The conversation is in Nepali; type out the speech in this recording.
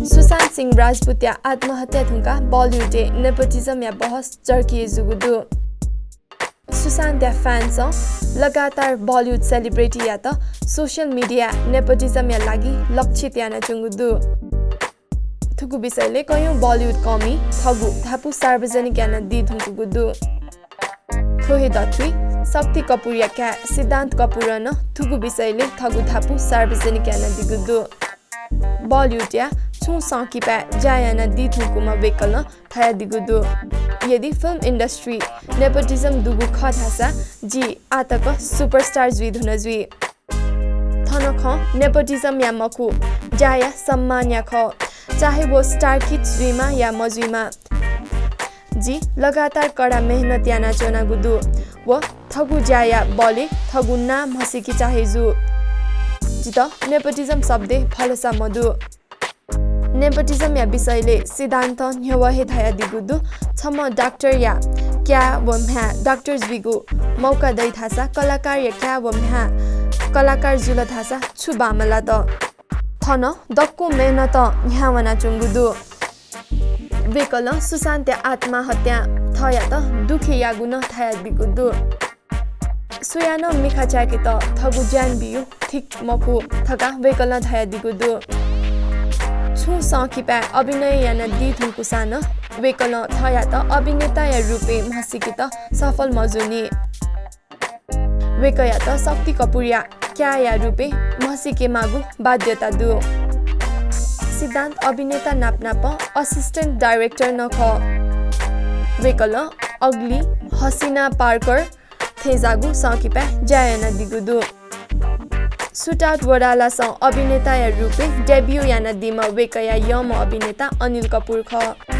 सुशांत सिंह राजपूत या आत्महत्या थुंका बॉलीवुड नेपोटिज्म या बहस चर्किए जुगुदु सुशांत या फैंस लगातार बॉलीवुड सेलिब्रिटी या त सोशल मीडिया नेपोटिज्म या लागि लक्षित याना चुंगुदु थुकु विषयले कयौं बॉलीवुड कमी थगु थापु सार्वजनिक याना दि थुंगुदु थोहे दत्वी शक्ति कपूर या क्या सिद्धांत कपूर न थुकु विषयले थगु थापु सार्वजनिक याना दिगुदु बॉलीवुड या छु सकिपा जायाना दि थुकुमा बेकल थाया दिगुदु यदि फिल्म इंडस्ट्री नेपोटिज्म दुगु खथासा जी आतक सुपरस्टार जुइ धुनजुइ थनख नेपोटिज्म या मखु जाया सम्मान या ख चाहे वो स्टार किड जुइमा या मजुइमा जी लगातार कड़ा मेहनत या नाचोना गुदु व थगु जाया बले थगु नाम हसिकी चाहे जु जित नेपोटिज्म शब्दे फलसा मधु नेपोटिज्म या विषयले सिद्धान्त न्यवहे थाया दिगुदु छम डाक्टर या क्या वम्हा डाक्टर जुइगु मौका दै थासा कलाकार या क्या वम्हा कलाकार जुल थासा छु बामला त थन दक्कु मेहनत न्यावना चुंगुदु बेकल सुशांत आत्महत्या थया त दुखे यागुन थाया दिगुदु सुयान मिखा चाके त थगु ज्यान बियु ठीक मखु थका बेकल थाया दिगुदु छु सकिपा अभिनय याना दि थुकुसान वेकल थया त अभिनेता या रूपे महसिकी त सफल मजुनी वेकया त शक्ति कपूर या क्या या रूपे महसिके मागु बाध्यता दु सिद्धांत अभिनेता नापनाप असिस्टेंट डाइरेक्टर नख वेकल अग्ली हसीना पार्कर थेजागु सकिपा जायना दिगुदु सुटाउट वडाला अभिनेता या रूपे डेब्यू याना दिमा वेकया यम अभिनेता अनिल कपूर ख